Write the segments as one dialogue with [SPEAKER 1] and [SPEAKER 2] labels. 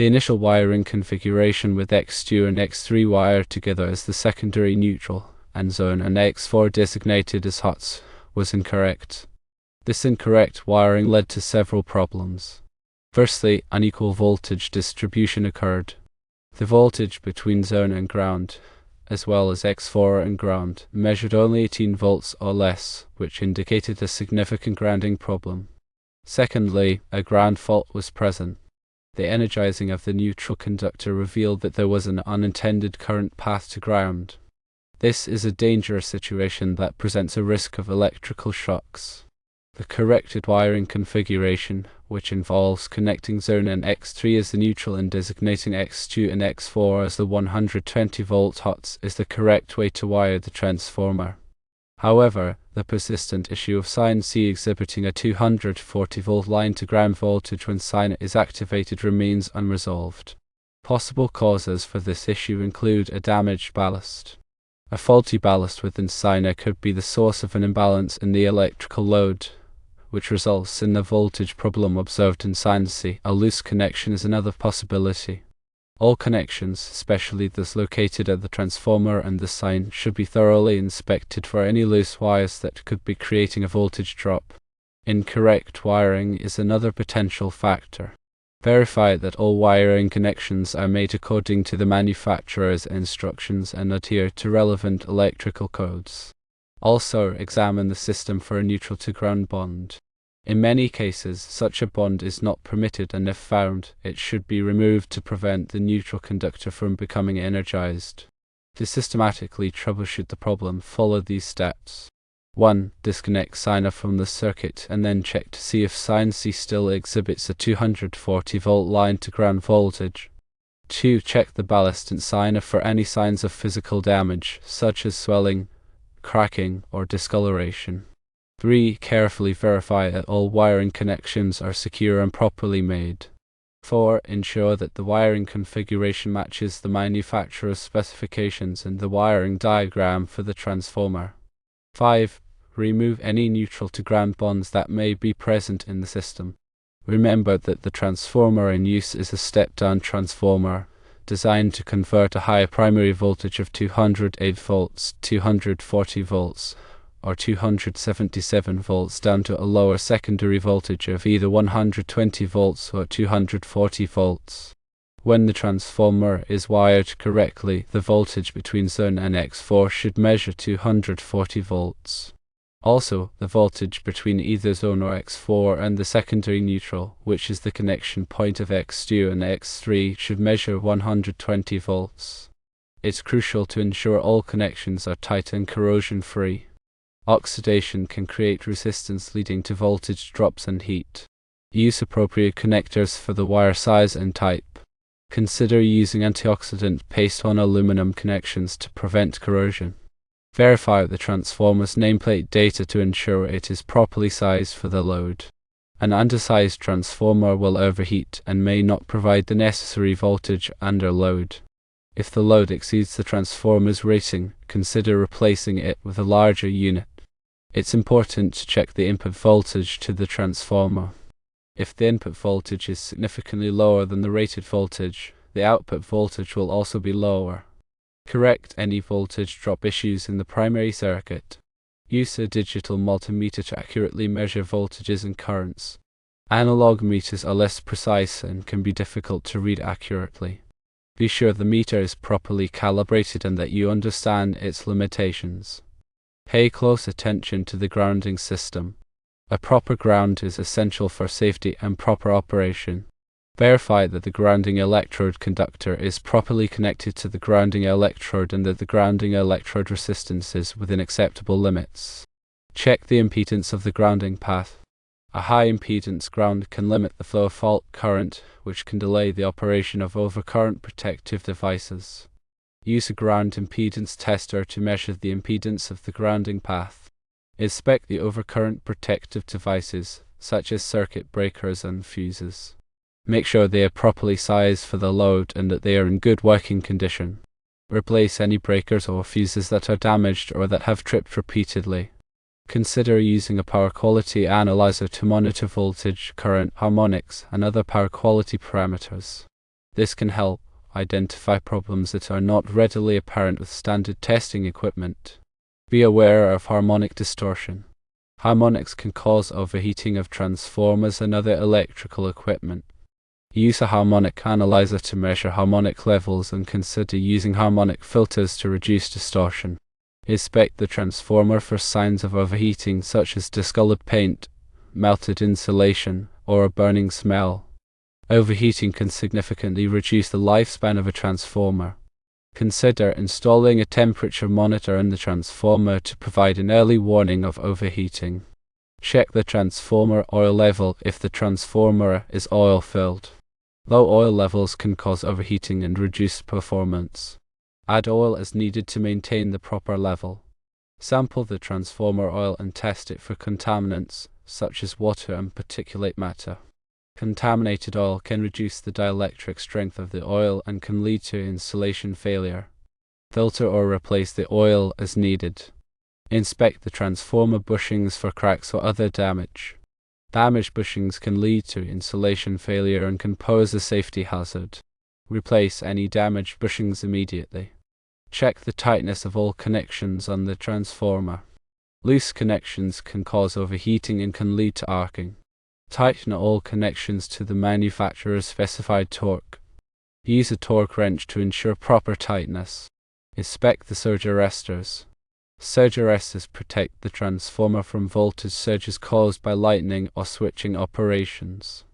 [SPEAKER 1] The initial wiring configuration with X2 and X3 wired together as the secondary neutral and zone and X4 designated as hots was incorrect. This incorrect wiring led to several problems. Firstly, unequal voltage distribution occurred. The voltage between zone and ground, as well as X4 and ground, measured only 18 volts or less, which indicated a significant grounding problem. Secondly, a ground fault was present. The energizing of the neutral conductor revealed that there was an unintended current path to ground. This is a dangerous situation that presents a risk of electrical shocks. The corrected wiring configuration, which involves connecting zone and X3 as the neutral and designating X2 and X4 as the 120 volt hots, is the correct way to wire the transformer. However, the persistent issue of sign C exhibiting a 240 volt line to ground voltage when sign is activated remains unresolved. Possible causes for this issue include a damaged ballast. A faulty ballast within sign could be the source of an imbalance in the electrical load, which results in the voltage problem observed in sign C. A loose connection is another possibility. All connections, especially those located at the transformer and the sign, should be thoroughly inspected for any loose wires that could be creating a voltage drop. Incorrect wiring is another potential factor. Verify that all wiring connections are made according to the manufacturer's instructions and adhere to relevant electrical codes. Also, examine the system for a neutral to ground bond. In many cases, such a bond is not permitted, and if found, it should be removed to prevent the neutral conductor from becoming energized. To systematically troubleshoot the problem, follow these steps. 1. Disconnect sign from the circuit and then check to see if sign C still exhibits a 240 volt line to ground voltage. 2. Check the ballast and sign for any signs of physical damage, such as swelling, cracking, or discoloration. 3. Carefully verify that all wiring connections are secure and properly made. 4. Ensure that the wiring configuration matches the manufacturer's specifications and the wiring diagram for the transformer. 5. Remove any neutral to ground bonds that may be present in the system. Remember that the transformer in use is a step-down transformer, designed to convert a higher primary voltage of 208 volts, 240 volts, or 277 volts down to a lower secondary voltage of either 120 volts or 240 volts. When the transformer is wired correctly, the voltage between zone and X4 should measure 240 volts. Also, the voltage between either zone or X4 and the secondary neutral, which is the connection point of X2 and X3, should measure 120 volts. It's crucial to ensure all connections are tight and corrosion-free. Oxidation can create resistance leading to voltage drops and heat. Use appropriate connectors for the wire size and type. Consider using antioxidant paste on aluminum connections to prevent corrosion. Verify the transformer's nameplate data to ensure it is properly sized for the load. An undersized transformer will overheat and may not provide the necessary voltage under load. If the load exceeds the transformer's rating, consider replacing it with a larger unit. It's important to check the input voltage to the transformer. If the input voltage is significantly lower than the rated voltage, the output voltage will also be lower. Correct any voltage drop issues in the primary circuit. Use a digital multimeter to accurately measure voltages and currents. Analog meters are less precise and can be difficult to read accurately. Be sure the meter is properly calibrated and that you understand its limitations. Pay close attention to the grounding system. A proper ground is essential for safety and proper operation. Verify that the grounding electrode conductor is properly connected to the grounding electrode and that the grounding electrode resistance is within acceptable limits. Check the impedance of the grounding path. A high impedance ground can limit the flow of fault current, which can delay the operation of overcurrent protective devices. Use a ground impedance tester to measure the impedance of the grounding path. Inspect the overcurrent protective devices, such as circuit breakers and fuses. Make sure they are properly sized for the load and that they are in good working condition. Replace any breakers or fuses that are damaged or that have tripped repeatedly. Consider using a power quality analyzer to monitor voltage, current, harmonics, and other power quality parameters. This can help identify problems that are not readily apparent with standard testing equipment. Be aware of harmonic distortion. Harmonics can cause overheating of transformers and other electrical equipment. Use a harmonic analyzer to measure harmonic levels and consider using harmonic filters to reduce distortion. Inspect the transformer for signs of overheating such as discolored paint, melted insulation, or a burning smell. Overheating can significantly reduce the lifespan of a transformer. Consider installing a temperature monitor in the transformer to provide an early warning of overheating. Check the transformer oil level if the transformer is oil-filled. Low oil levels can cause overheating and reduce performance. Add oil as needed to maintain the proper level. Sample the transformer oil and test it for contaminants, such as water and particulate matter. Contaminated oil can reduce the dielectric strength of the oil and can lead to insulation failure. Filter or replace the oil as needed. Inspect the transformer bushings for cracks or other damage. Damaged bushings can lead to insulation failure and can pose a safety hazard. Replace any damaged bushings immediately. Check the tightness of all connections on the transformer. Loose connections can cause overheating and can lead to arcing. Tighten all connections to the manufacturer's specified torque. Use a torque wrench to ensure proper tightness. Inspect the surge arresters. Surge arresters protect the transformer from voltage surges caused by lightning or switching operations.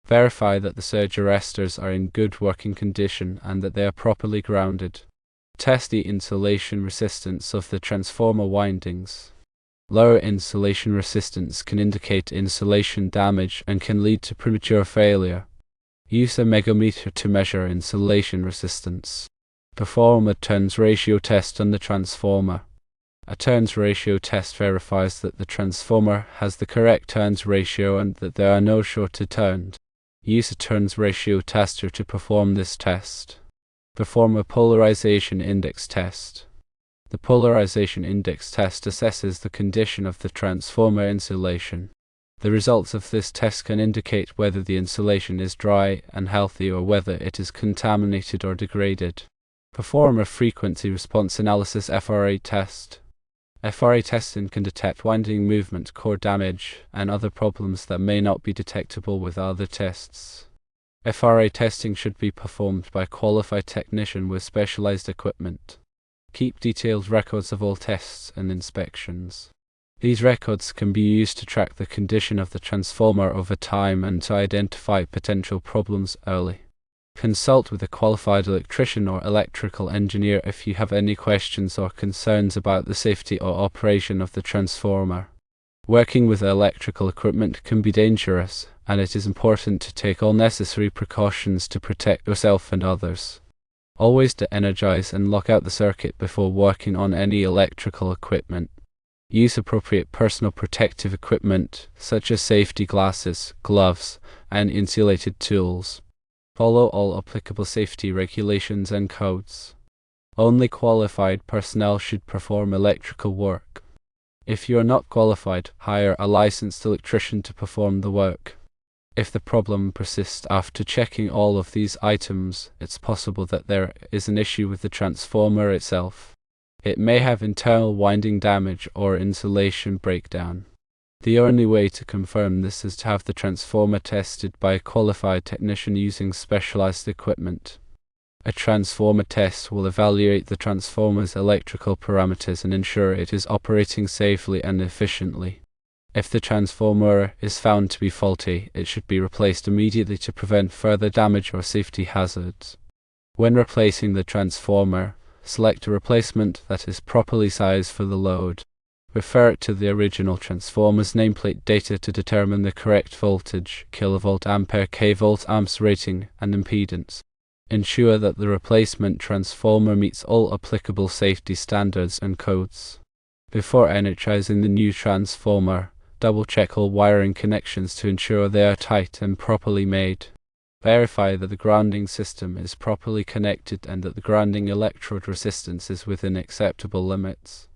[SPEAKER 1] Verify that the surge arresters are in good working condition and that they are properly grounded. Test the insulation resistance of the transformer windings. Lower insulation resistance can indicate insulation damage and can lead to premature failure. Use a megameter to measure insulation resistance. Perform a turns ratio test on the transformer. A turns ratio test verifies that the transformer has the correct turns ratio and that there are no shorted turns. Use a turns ratio tester to perform this test. Perform a polarization index test. The polarization index test assesses the condition of the transformer insulation. The results of this test can indicate whether the insulation is dry and healthy or whether it is contaminated or degraded. Perform a frequency response analysis FRA test. FRA testing can detect winding movement, core damage, and other problems that may not be detectable with other tests. FRA testing should be performed by a qualified technician with specialized equipment. Keep detailed records of all tests and inspections. These records can be used to track the condition of the transformer over time and to identify potential problems early. Consult with a qualified electrician or electrical engineer if you have any questions or concerns about the safety or operation of the transformer. Working with electrical equipment can be dangerous, and it is important to take all necessary precautions to protect yourself and others. Always de-energize and lock out the circuit before working on any electrical equipment. Use appropriate personal protective equipment, such as safety glasses, gloves, and insulated tools. Follow all applicable safety regulations and codes. Only qualified personnel should perform electrical work. If you are not qualified, hire a licensed electrician to perform the work. If the problem persists after checking all of these items, it's possible that there is an issue with the transformer itself. It may have internal winding damage or insulation breakdown. The only way to confirm this is to have the transformer tested by a qualified technician using specialized equipment. A transformer test will evaluate the transformer's electrical parameters and ensure it is operating safely and efficiently. If the transformer is found to be faulty, it should be replaced immediately to prevent further damage or safety hazards. When replacing the transformer, select a replacement that is properly sized for the load. Refer to the original transformer's nameplate data to determine the correct voltage, kilovolt, ampere, kvolt, amps rating, and impedance. Ensure that the replacement transformer meets all applicable safety standards and codes. Before energizing the new transformer, double-check all wiring connections to ensure they are tight and properly made. Verify that the grounding system is properly connected and that the grounding electrode resistance is within acceptable limits.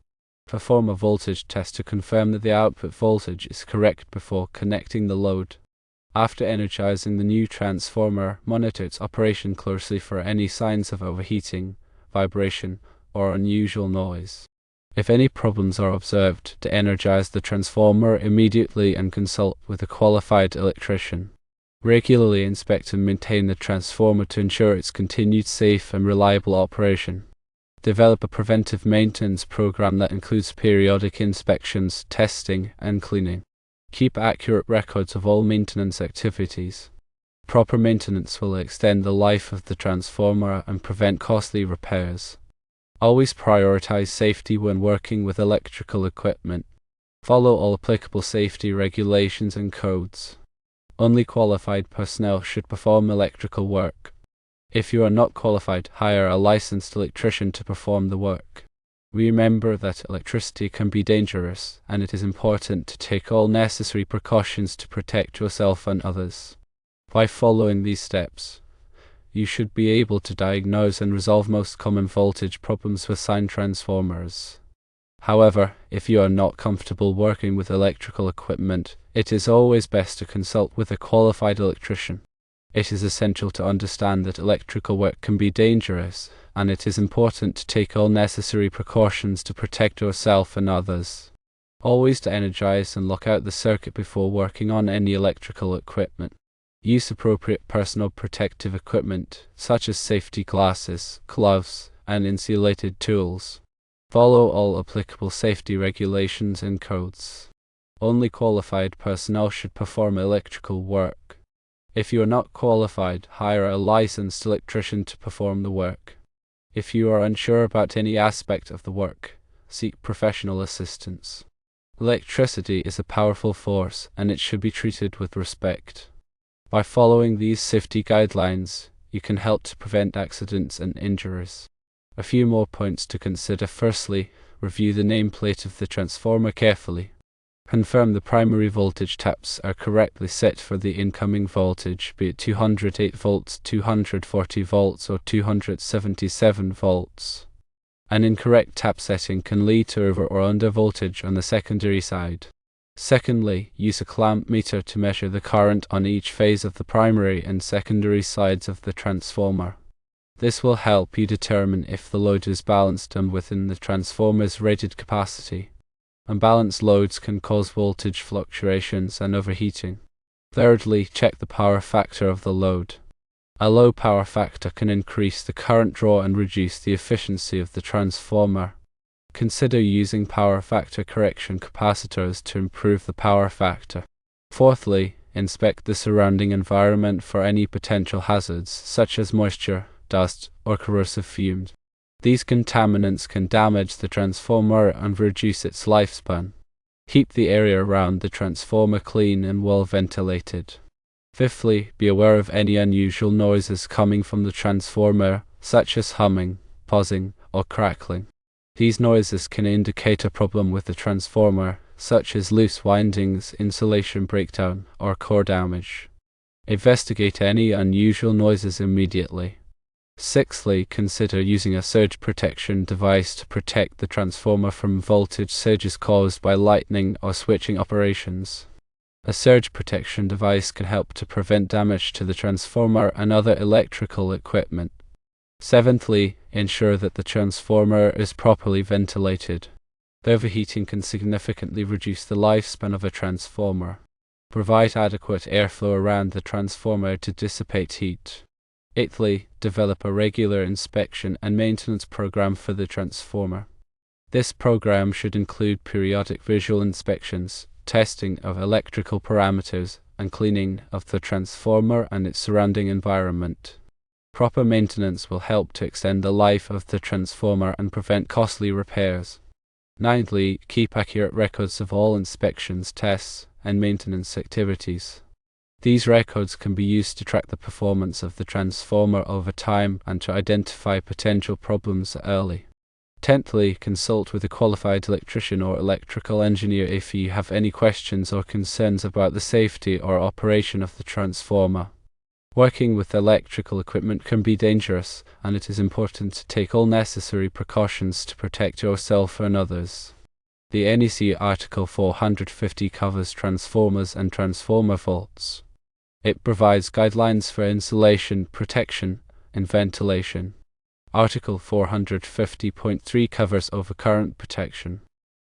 [SPEAKER 1] Perform a voltage test to confirm that the output voltage is correct before connecting the load. After energizing the new transformer, monitor its operation closely for any signs of overheating, vibration, or unusual noise. If any problems are observed, de-energize the transformer immediately and consult with a qualified electrician. Regularly inspect and maintain the transformer to ensure its continued safe and reliable operation. Develop a preventive maintenance program that includes periodic inspections, testing, and cleaning. Keep accurate records of all maintenance activities. Proper maintenance will extend the life of the transformer and prevent costly repairs. Always prioritize safety when working with electrical equipment. Follow all applicable safety regulations and codes. Only qualified personnel should perform electrical work. If you are not qualified, hire a licensed electrician to perform the work. Remember that electricity can be dangerous, and it is important to take all necessary precautions to protect yourself and others. By following these steps, you should be able to diagnose and resolve most common voltage problems with sine transformers. However, if you are not comfortable working with electrical equipment, it is always best to consult with a qualified electrician. It is essential to understand that electrical work can be dangerous, and it is important to take all necessary precautions to protect yourself and others. Always de-energize and lock out the circuit before working on any electrical equipment. Use appropriate personal protective equipment, such as safety glasses, gloves, and insulated tools. Follow all applicable safety regulations and codes. Only qualified personnel should perform electrical work. If you are not qualified, hire a licensed electrician to perform the work. If you are unsure about any aspect of the work, seek professional assistance. Electricity is a powerful force, and it should be treated with respect. By following these safety guidelines, you can help to prevent accidents and injuries. A few more points to consider. Firstly, review the nameplate of the transformer carefully. Confirm the primary voltage taps are correctly set for the incoming voltage, be it 208 volts, 240 volts, or 277 volts. An incorrect tap setting can lead to over or under voltage on the secondary side. Secondly, use a clamp meter to measure the current on each phase of the primary and secondary sides of the transformer. This will help you determine if the load is balanced and within the transformer's rated capacity. Unbalanced loads can cause voltage fluctuations and overheating. Thirdly, check the power factor of the load. A low power factor can increase the current draw and reduce the efficiency of the transformer. Consider using power factor correction capacitors to improve the power factor. Fourthly, inspect the surrounding environment for any potential hazards, such as moisture, dust, or corrosive fumes. These contaminants can damage the transformer and reduce its lifespan. Keep the area around the transformer clean and well ventilated. Fifthly, be aware of any unusual noises coming from the transformer, such as humming, buzzing, or crackling. These noises can indicate a problem with the transformer, such as loose windings, insulation breakdown, or core damage. Investigate any unusual noises immediately. Sixthly, consider using a surge protection device to protect the transformer from voltage surges caused by lightning or switching operations. A surge protection device can help to prevent damage to the transformer and other electrical equipment. Seventhly, ensure that the transformer is properly ventilated. Overheating can significantly reduce the lifespan of a transformer. Provide adequate airflow around the transformer to dissipate heat. Eighthly, develop a regular inspection and maintenance program for the transformer. This program should include periodic visual inspections, testing of electrical parameters, and cleaning of the transformer and its surrounding environment. Proper maintenance will help to extend the life of the transformer and prevent costly repairs. Ninthly, keep accurate records of all inspections, tests, and maintenance activities. These records can be used to track the performance of the transformer over time and to identify potential problems early. Tenthly, consult with a qualified electrician or electrical engineer if you have any questions or concerns about the safety or operation of the transformer. Working with electrical equipment can be dangerous, and it is important to take all necessary precautions to protect yourself and others. The NEC Article 450 covers transformers and transformer faults. It provides guidelines for insulation, protection, and ventilation. Article 450.3 covers overcurrent protection.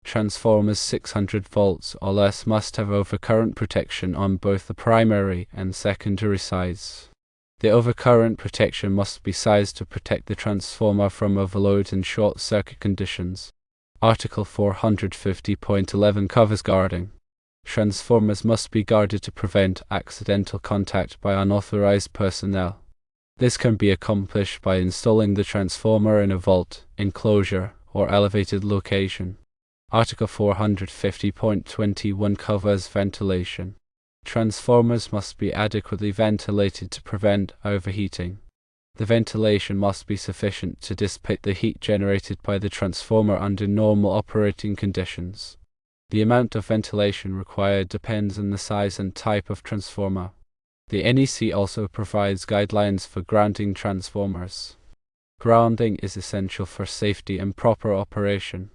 [SPEAKER 1] Transformers 600 volts or less must have overcurrent protection on both the primary and secondary sides. The overcurrent protection must be sized to protect the transformer from overload and short circuit conditions. Article 450.11 covers guarding. Transformers must be guarded to prevent accidental contact by unauthorized personnel. This can be accomplished by installing the transformer in a vault, enclosure, or elevated location. Article 450.21 covers ventilation. Transformers must be adequately ventilated to prevent overheating. The ventilation must be sufficient to dissipate the heat generated by the transformer under normal operating conditions. The amount of ventilation required depends on the size and type of transformer. The NEC also provides guidelines for grounding transformers. Grounding is essential for safety and proper operation.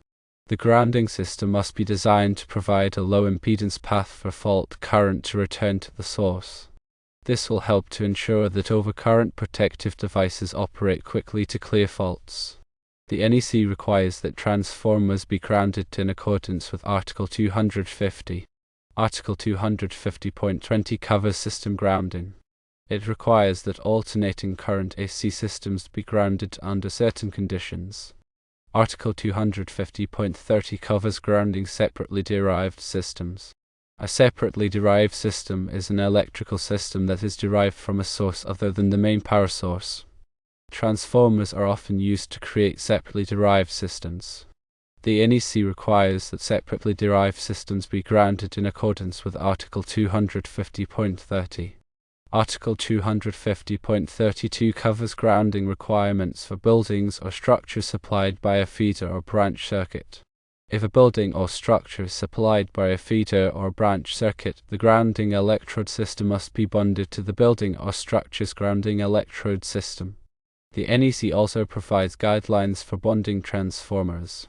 [SPEAKER 1] The grounding system must be designed to provide a low impedance path for fault current to return to the source. This will help to ensure that overcurrent protective devices operate quickly to clear faults. The NEC requires that transformers be grounded in accordance with Article 250. Article 250.20 covers system grounding. It requires that alternating current AC systems be grounded under certain conditions. Article 250.30 covers grounding separately derived systems. A separately derived system is an electrical system that is derived from a source other than the main power source. Transformers are often used to create separately derived systems. The NEC requires that separately derived systems be grounded in accordance with Article 250.30. Article 250.32 covers grounding requirements for buildings or structures supplied by a feeder or branch circuit. If a building or structure is supplied by a feeder or branch circuit, the grounding electrode system must be bonded to the building or structure's grounding electrode system. The NEC also provides guidelines for bonding transformers.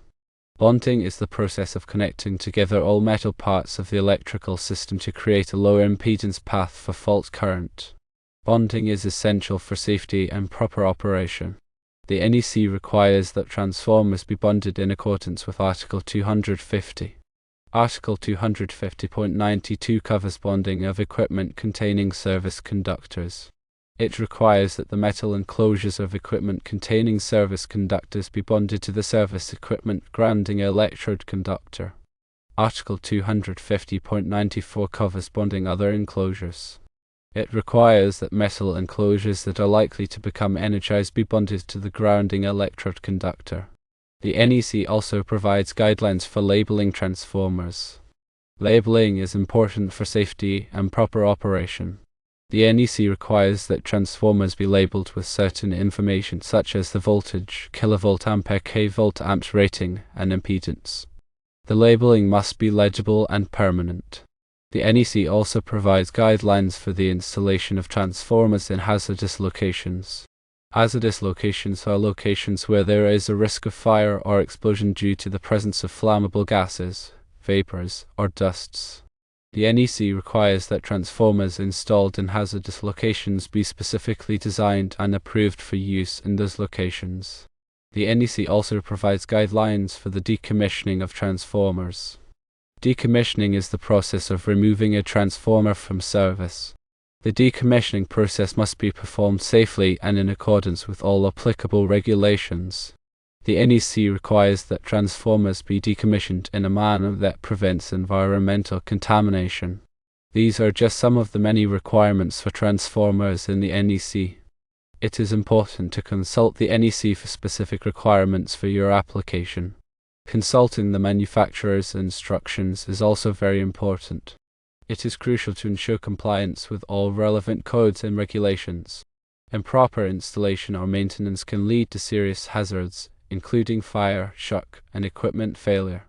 [SPEAKER 1] Bonding is the process of connecting together all metal parts of the electrical system to create a low impedance path for fault current. Bonding is essential for safety and proper operation. The NEC requires that transformers be bonded in accordance with Article 250. Article 250.92 covers bonding of equipment containing service conductors. It requires that the metal enclosures of equipment containing service conductors be bonded to the service equipment grounding electrode conductor. Article 250.94 covers bonding other enclosures. It requires that metal enclosures that are likely to become energized be bonded to the grounding electrode conductor. The NEC also provides guidelines for labeling transformers. Labeling is important for safety and proper operation. The NEC requires that transformers be labeled with certain information such as the voltage, kilovolt ampere kV amps rating, and impedance. The labeling must be legible and permanent. The NEC also provides guidelines for the installation of transformers in hazardous locations. Hazardous locations are locations where there is a risk of fire or explosion due to the presence of flammable gases, vapors, or dusts. The NEC requires that transformers installed in hazardous locations be specifically designed and approved for use in those locations. The NEC also provides guidelines for the decommissioning of transformers. Decommissioning is the process of removing a transformer from service. The decommissioning process must be performed safely and in accordance with all applicable regulations. The NEC requires that transformers be decommissioned in a manner that prevents environmental contamination. These are just some of the many requirements for transformers in the NEC. It is important to consult the NEC for specific requirements for your application. Consulting the manufacturer's instructions is also very important. It is crucial to ensure compliance with all relevant codes and regulations. Improper installation or maintenance can lead to serious hazards, including fire, shock, and equipment failure.